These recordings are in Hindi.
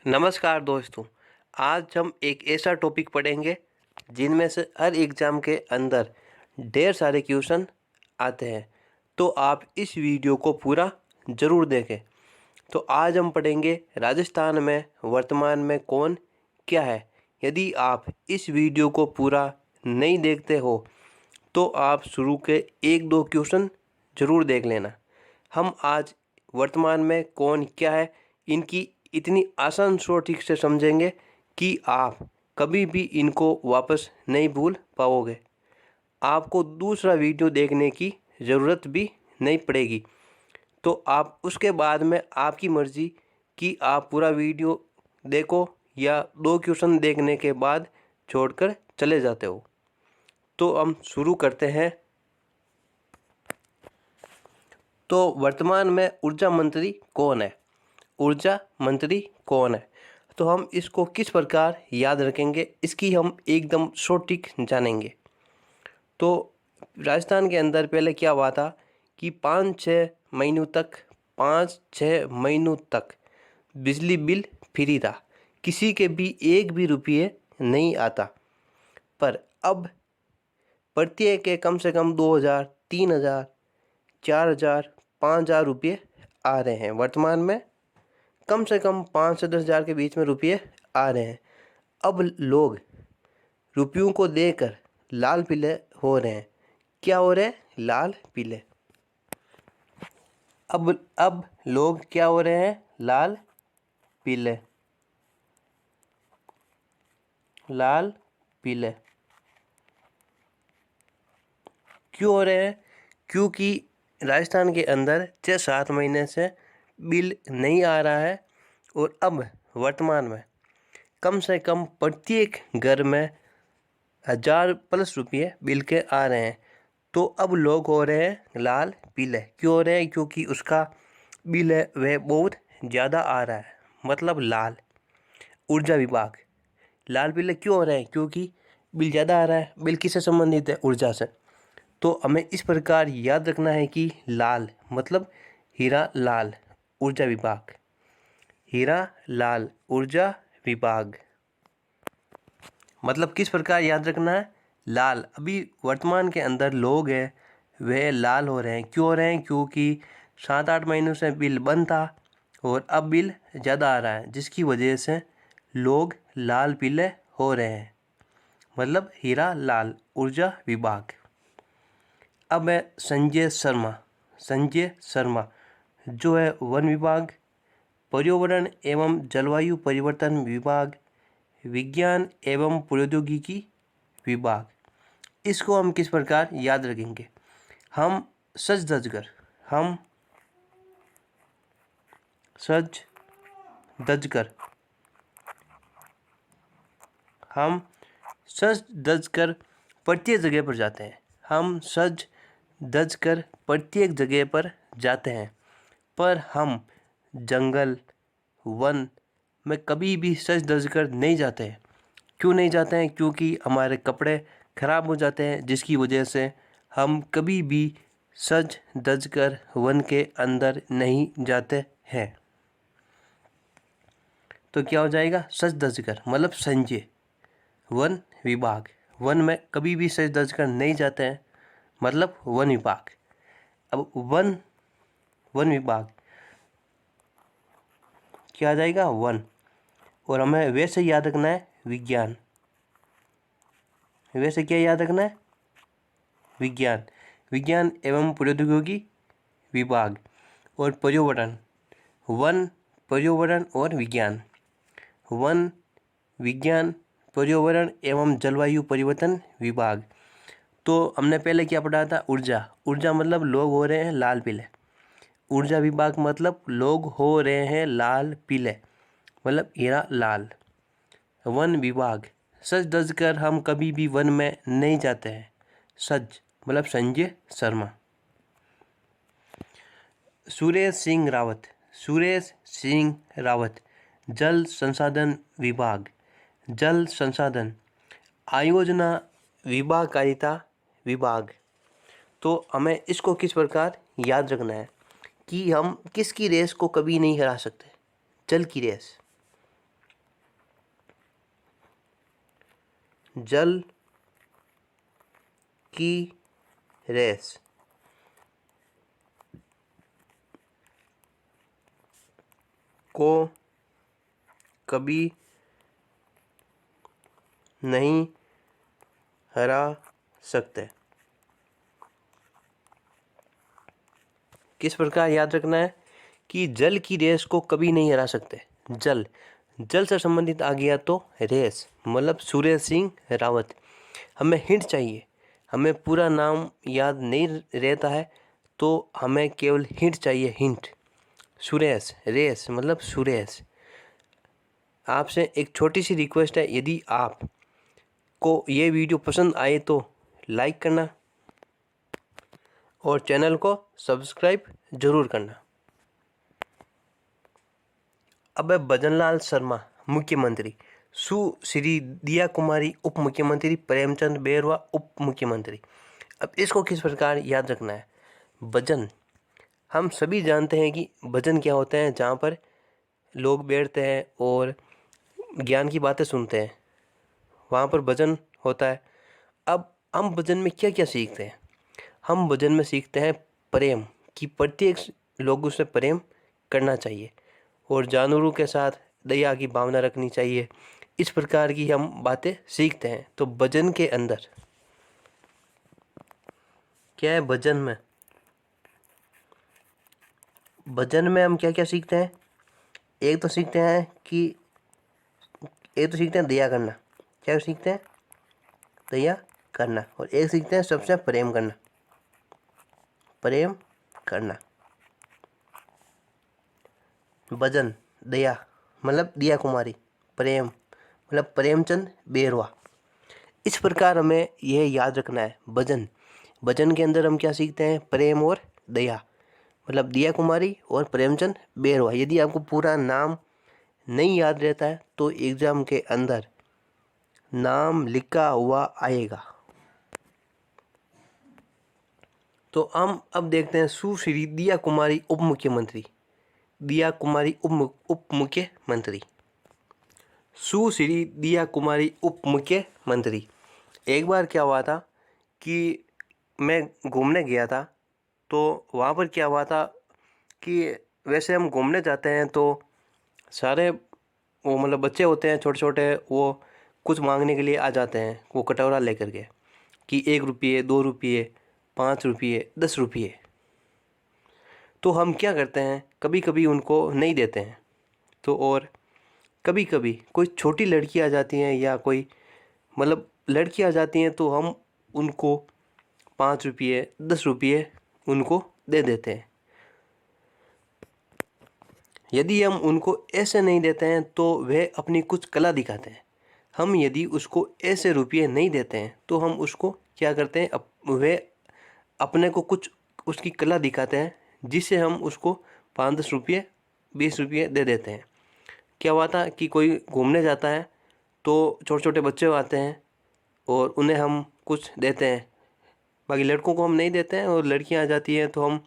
नमस्कार दोस्तों। आज हम एक ऐसा टॉपिक पढ़ेंगे जिनमें से हर एग्ज़ाम के अंदर ढेर सारे क्वेश्चन आते हैं। तो आप इस वीडियो को पूरा ज़रूर देखें। तो आज हम पढ़ेंगे राजस्थान में वर्तमान में कौन क्या है। यदि आप इस वीडियो को पूरा नहीं देखते हो तो आप शुरू के एक दो क्वेश्चन ज़रूर देख लेना। हम आज वर्तमान में कौन क्या है इनकी इतनी आसान शो ठीक से समझेंगे कि आप कभी भी इनको वापस नहीं भूल पाओगे। आपको दूसरा वीडियो देखने की ज़रूरत भी नहीं पड़ेगी। तो आप उसके बाद में आपकी मर्ज़ी कि आप पूरा वीडियो देखो या दो क्वेश्चन देखने के बाद छोड़कर चले जाते हो। तो हम शुरू करते हैं। तो वर्तमान में ऊर्जा मंत्री कौन है? ऊर्जा मंत्री कौन है? तो हम इसको किस प्रकार याद रखेंगे, इसकी हम एकदम सटीक जानेंगे। तो राजस्थान के अंदर पहले क्या हुआ था कि 5-6 महीनों तक बिजली बिल फ्री था, किसी के भी एक भी रुपये नहीं आता। पर अब प्रत्येक के कम से कम 2000, 3000, 4000, 5000 रुपये आ रहे हैं। वर्तमान में कम से कम 5 से 10 हज़ार के बीच में रुपये आ रहे हैं। अब लोग रुपयों को देकर लाल पीले हो रहे हैं। क्या हो रहे हैं? लाल पीले। अब लोग क्या हो रहे हैं? लाल पीले। लाल पीले क्यों हो रहे हैं? क्योंकि राजस्थान के अंदर 6-7 महीने से बिल नहीं आ रहा है और अब वर्तमान में कम से कम प्रत्येक घर में 1000+ रुपये बिल के आ रहे हैं। तो अब लोग हो रहे हैं लाल पीले। क्यों हो रहे हैं? क्योंकि उसका बिल है वह बहुत ज़्यादा आ रहा है, मतलब लाल। ऊर्जा विभाग लाल पीले क्यों हो रहे हैं? क्योंकि बिल ज़्यादा आ रहा है। बिल किससे संबंधित है? ऊर्जा से। तो हमें इस प्रकार याद रखना है कि लाल मतलब हीरा लाल ऊर्जा विभाग। हीरा लाल ऊर्जा विभाग मतलब किस प्रकार याद रखना है? लाल। अभी वर्तमान के अंदर लोग हैं वह लाल हो रहे हैं। क्यों हो रहे हैं? क्योंकि 7-8 महीनों से बिल बंद था और अब बिल ज़्यादा आ रहा है, जिसकी वजह से लोग लाल पीले हो रहे हैं, मतलब हीरा लाल ऊर्जा विभाग। अब है संजय शर्मा जो है वन विभाग, पर्यावरण एवं जलवायु परिवर्तन विभाग, विज्ञान एवं प्रौद्योगिकी विभाग। इसको हम किस प्रकार याद रखेंगे? हम सज धज कर हम सज धज कर प्रत्येक जगह पर जाते हैं। हम सज धज कर प्रत्येक जगह पर जाते हैं, पर हम जंगल वन में कभी भी सज धज कर नहीं जाते हैं। क्यों नहीं जाते हैं? क्योंकि हमारे कपड़े ख़राब हो जाते हैं, जिसकी वजह से हम कभी भी सज धज कर वन के अंदर नहीं जाते हैं। तो क्या हो जाएगा? सज धज कर मतलब संजय। वन विभाग वन में कभी भी सज धज कर नहीं जाते हैं, मतलब वन विभाग। अब वन विभाग क्या आ जाएगा? वन। और हमें वैसे याद रखना है विज्ञान। वैसे क्या याद रखना है? विज्ञान एवं प्रौद्योगिकी विभाग। और पर्यावरण वन, पर्यावरण और विज्ञान। वन, विज्ञान, पर्यावरण एवं जलवायु परिवर्तन विभाग। तो हमने पहले क्या पढ़ा था? ऊर्जा मतलब लोग हो रहे हैं लाल पीले। ऊर्जा विभाग मतलब लोग हो रहे हैं लाल पीले, मतलब हीरा लाल। वन विभाग सज धज कर हम कभी भी वन में नहीं जाते हैं। सज मतलब संजय शर्मा। सुरेश सिंह रावत जल संसाधन विभाग। जल संसाधन आयोजना विभागकारिता विभाग। तो हमें इसको किस प्रकार याद रखना है कि हम किसकी रेस को कभी नहीं हरा सकते? जल की रेस। जल की रेस को कभी नहीं हरा सकते। किस प्रकार याद रखना है कि जल की रेस को कभी नहीं हरा सकते। जल जल से संबंधित आ गया तो रेस मतलब सूर्य सिंह रावत। हमें हिंट चाहिए, हमें पूरा नाम याद नहीं रहता है तो हमें केवल हिंट चाहिए, हिंट। सुरेश, रेस मतलब सुरेश। आपसे एक छोटी सी रिक्वेस्ट है, यदि आप को ये वीडियो पसंद आए तो लाइक करना और चैनल को सब्सक्राइब जरूर करना। अब भजनलाल शर्मा मुख्यमंत्री, सुश्री दिया कुमारी उप मुख्यमंत्री, प्रेमचंद बेरवा उप मुख्यमंत्री। अब इसको किस प्रकार याद रखना है। भजन, हम सभी जानते हैं कि भजन क्या होते हैं, जहाँ पर लोग बैठते हैं और ज्ञान की बातें सुनते हैं, वहाँ पर भजन होता है। अब हम भजन में क्या क्या सीखते हैं। हम भजन में सीखते हैं प्रेम, कि प्रत्येक लोगों से प्रेम करना चाहिए और जानवरों के साथ दया की भावना रखनी चाहिए। इस प्रकार की हम बातें सीखते हैं। तो भजन के अंदर क्या है, भजन में हम क्या क्या सीखते हैं। एक तो सीखते हैं दया करना। क्या सीखते हैं, दया करना। और एक सीखते हैं सबसे प्रेम करना, प्रेम करना। भजन, दया मतलब दिया कुमारी, प्रेम मतलब प्रेमचंद बेरवा। इस प्रकार हमें यह याद रखना है। भजन के अंदर हम क्या सीखते हैं, प्रेम और दया मतलब दिया कुमारी और प्रेमचंद बेरवा। यदि आपको पूरा नाम नहीं याद रहता है तो एग्जाम के अंदर नाम लिखा हुआ आएगा। तो हम अब देखते हैं सुश्री दिया कुमारी उप मुख्यमंत्री। दिया कुमारी उप मुख्यमंत्री, सुश्री दिया कुमारी उप मुख्यमंत्री। एक बार क्या हुआ था कि मैं घूमने गया था, तो वहाँ पर क्या हुआ था कि वैसे हम घूमने जाते हैं तो सारे वो मतलब बच्चे होते हैं छोटे छोटे, वो कुछ मांगने के लिए आ जाते हैं, वो कटोरा लेकर के कि 1 रुपये, 2 रुपये, 5 रुपये, 10 रुपये। तो हम क्या करते हैं, कभी कभी उनको नहीं देते हैं। तो और कभी कभी कोई छोटी लड़की आ जाती हैं या कोई मतलब लड़की आ जाती हैं तो हम उनको 5 रुपये, 10 रुपये उनको दे देते हैं। यदि हम उनको ऐसे नहीं देते हैं तो वह अपनी कुछ कला दिखाते हैं। हम यदि उसको ऐसे रुपये नहीं देते हैं तो हम उसको क्या करते हैं, वह अपने को कुछ उसकी कला दिखाते हैं, जिससे हम उसको 5-10 रुपये, 20 रुपये दे देते हैं। क्या हुआ था कि कोई घूमने जाता है तो छोटे छोटे बच्चे आते हैं और उन्हें हम कुछ देते हैं, बाकी लड़कों को हम नहीं देते हैं, और लड़कियां आ जाती हैं तो हम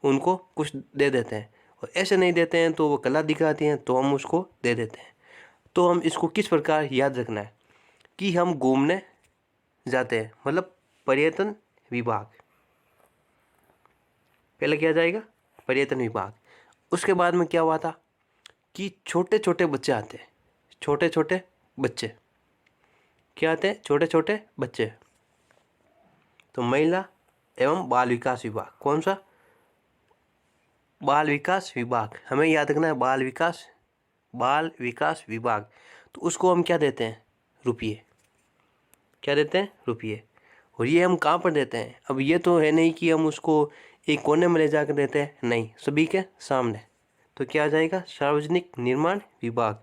उनको कुछ दे देते हैं। और ऐसे नहीं देते हैं तो वो कला दिखाती हैं तो हम उसको दे देते हैं। तो हम इसको किस प्रकार याद रखना है कि हम घूमने जाते हैं मतलब पर्यटन विभाग, पहले क्या जाएगा, पर्यटन विभाग। उसके बाद में क्या हुआ था कि छोटे छोटे बच्चे आते हैं, छोटे छोटे बच्चे क्या आते हैं, छोटे छोटे बच्चे। तो महिला एवं बाल विकास विभाग, कौन सा, बाल विकास विभाग। हमें याद रखना है बाल विकास विभाग। तो उसको हम क्या देते हैं, रुपये। क्या देते हैं, रुपये। और ये हम कहाँ पर देते हैं, अब ये तो है नहीं कि हम उसको एक कोने में ले जाकर देते हैं, नहीं, सभी के सामने। तो क्या आ जाएगा, सार्वजनिक निर्माण विभाग।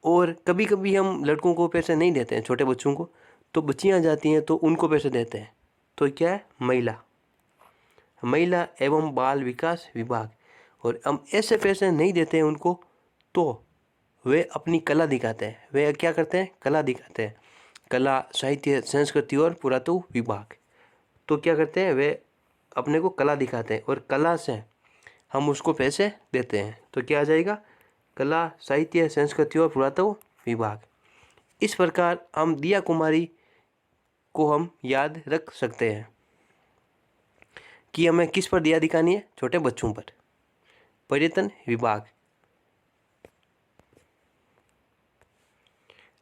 और कभी कभी हम लड़कों को पैसे नहीं देते हैं, छोटे बच्चों को, तो बच्चियाँ जाती हैं तो उनको पैसे देते हैं। तो क्या है, महिला एवं बाल विकास विभाग। और हम ऐसे पैसे नहीं देते हैं उनको तो वे अपनी कला दिखाते हैं। वे क्या करते हैं, कला दिखाते हैं। कला, साहित्य, संस्कृति और पुरातत्व विभाग। तो क्या करते हैं, वे अपने को कला दिखाते हैं और कला से हम उसको पैसे देते हैं। तो क्या आ जाएगा, कला, साहित्य, संस्कृति और पुरातत्व विभाग। इस प्रकार हम दिया कुमारी को हम याद रख सकते हैं कि हमें किस पर दया दिखानी है, छोटे बच्चों पर। पर्यटन विभाग।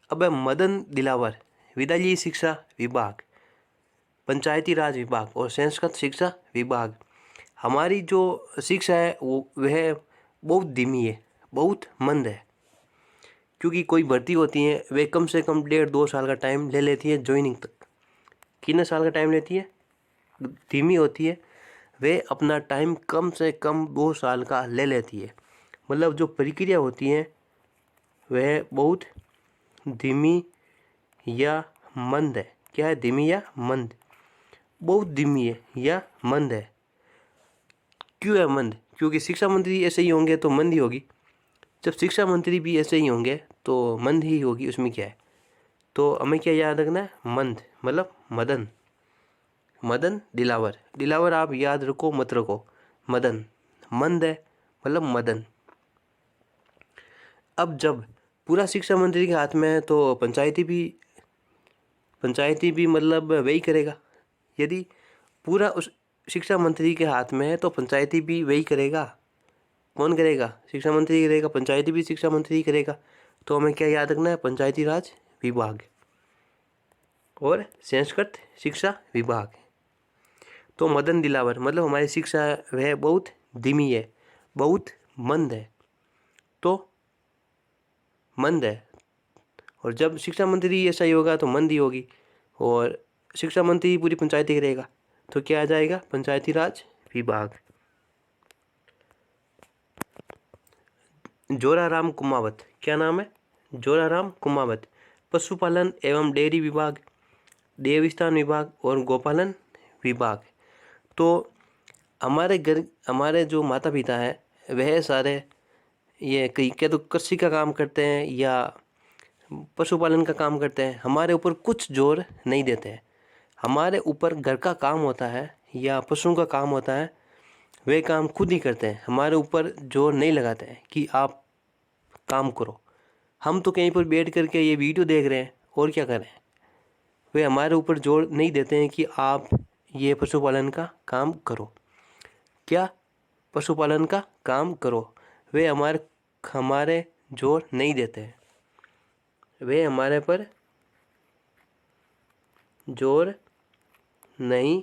अब है मदन दिलावर, विद्यालयी शिक्षा विभाग, पंचायती राज विभाग और संस्कृत शिक्षा विभाग। हमारी जो शिक्षा है वह बहुत धीमी है, बहुत मंद है, क्योंकि कोई भर्ती होती है वे कम से कम 1.5-2 साल का टाइम ले लेती है ज्वाइनिंग तक। कितने साल का टाइम लेती है? धीमी होती है, वे अपना टाइम कम से कम 2 साल का ले लेती है। मतलब जो प्रक्रिया होती है वह बहुत धीमी या मंद है। क्या है? धीमी या मंद? बहुत धीमी है या मंद है। क्यों है मंद? क्योंकि शिक्षा मंत्री ऐसे ही होंगे तो मंद ही होगी। जब शिक्षा मंत्री भी ऐसे ही होंगे तो मंद ही होगी, उसमें क्या है। तो हमें क्या याद रखना है? मंद मतलब मदन। मदन दिलावर, दिलावर आप याद रखो मत रखो। मदन, मंद है मतलब मदन। अब जब पूरा शिक्षा मंत्री के हाथ में है तो पंचायती भी मतलब वही करेगा। यदि पूरा उस शिक्षा मंत्री के हाथ में है तो पंचायती भी वही करेगा। कौन करेगा? शिक्षा मंत्री करेगा, पंचायती भी शिक्षा मंत्री करेगा। तो हमें क्या याद रखना है? पंचायती राज विभाग और संस्कृत शिक्षा विभाग। तो मदन दिलावर मतलब हमारी शिक्षा वह बहुत धीमी है, बहुत मंद है। तो मंद है, और जब शिक्षा मंत्री ऐसा ही होगा तो मंद ही होगी। और शिक्षा मंत्री पूरी पंचायती करेगा तो क्या आ जाएगा? पंचायती राज विभाग। जोराराम कुमावत, क्या नाम है? जोराराम कुमावत, पशुपालन एवं डेयरी विभाग, देवस्थान विभाग और गोपालन विभाग। तो हमारे जो माता पिता हैं वह सारे ये कई क्या तो कृषि का काम करते हैं या पशुपालन का काम करते हैं। हमारे ऊपर कुछ जोर नहीं देते हैं। हमारे ऊपर घर का काम होता है या पशुओं का काम होता है, वे काम खुद ही करते हैं। हमारे ऊपर जोर नहीं लगाते हैं कि आप काम करो। हम तो कहीं पर बैठ करके ये वीडियो देख रहे हैं और क्या करें। वे हमारे ऊपर जोर नहीं देते हैं कि आप ये पशुपालन का काम करो। क्या? पशुपालन का काम करो। वे हमारे जोर नहीं देते हैं। वे हमारे पर जोर नहीं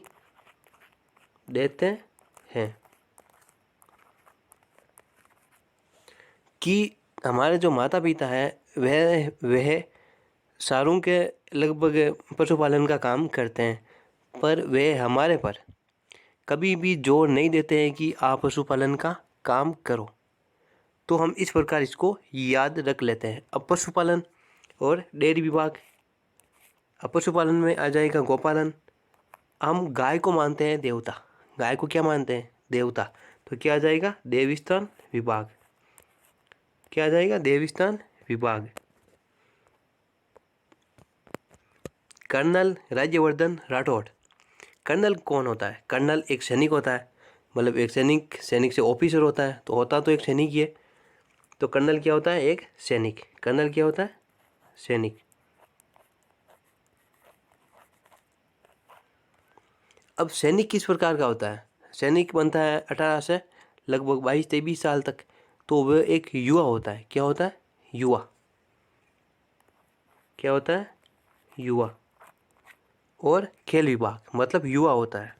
देते हैं कि हमारे जो माता पिता हैं वह सारों के लगभग पशुपालन का काम करते हैं, पर वे हमारे पर कभी भी जोर नहीं देते हैं कि आप पशुपालन का काम करो। तो हम इस प्रकार इसको याद रख लेते हैं। अब पशुपालन और डेयरी विभाग। अब पशुपालन में आ जाएगा गोपालन। हम गाय को मानते हैं देवता। गाय को क्या मानते हैं? देवता। तो क्या आ जाएगा? देवस्थान विभाग। क्या आ जाएगा? देवस्थान विभाग। कर्नल राज्यवर्धन राठौड़। कर्नल कौन होता है? कर्नल एक सैनिक होता है। मतलब एक सैनिक से ऑफिसर होता है, तो होता तो एक सैनिक ही है। तो कर्नल क्या होता है? एक सैनिक। कर्नल क्या होता है? सैनिक। अब सैनिक किस प्रकार का होता है? सैनिक बनता है 18 से लगभग 22-23 साल तक। तो वह एक युवा होता है। क्या होता है? युवा। क्या होता है? युवा। और खेल विभाग मतलब युवा होता है।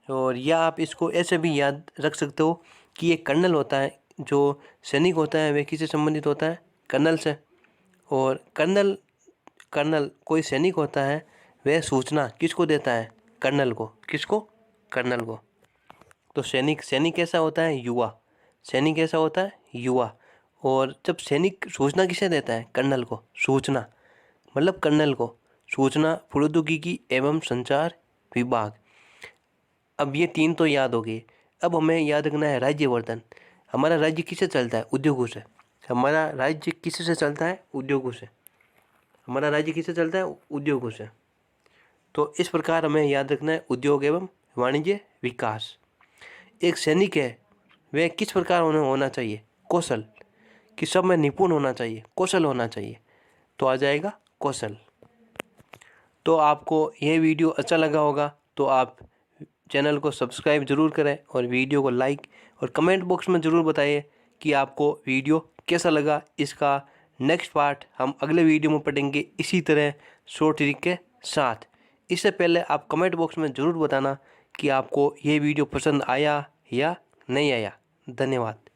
और या आप इसको ऐसे भी याद रख सकते हो कि एक कर्नल होता है, जो सैनिक होता है वह किससे संबंधित होता है? कर्नल से। और कर्नल कोई सैनिक होता है, वह सूचना किसको देता है? कर्नल को। किसको? कर्नल को। तो सैनिक कैसा होता है? युवा। सैनिक कैसा होता है? युवा। और जब सैनिक सूचना किसे देता है? कर्नल को। सूचना मतलब कर्नल को। सूचना प्रौद्योगिकी एवं संचार विभाग। अब ये 3 तो याद हो गए। अब हमें याद रखना है राज्यवर्धन। हमारा राज्य किससे चलता है? उद्योगों से। हमारा राज्य किससे चलता है? उद्योगों से। हमारा राज्य किससे चलता है? उद्योगों से। तो इस प्रकार हमें याद रखना है उद्योग एवं वाणिज्य विकास। एक सैनिक है, वह किस प्रकार होना चाहिए? कौशल। कि सब में निपुण होना चाहिए, कौशल होना चाहिए। तो आ जाएगा कौशल। तो आपको यह वीडियो अच्छा लगा होगा तो आप चैनल को सब्सक्राइब ज़रूर करें और वीडियो को लाइक और कमेंट बॉक्स में ज़रूर बताइए कि आपको वीडियो कैसा लगा। इसका नेक्स्ट पार्ट हम अगले वीडियो में पढ़ेंगे इसी तरह शॉर्ट ट्रिक के साथ। इससे पहले आप कमेंट बॉक्स में ज़रूर बताना कि आपको ये वीडियो पसंद आया या नहीं आया। धन्यवाद।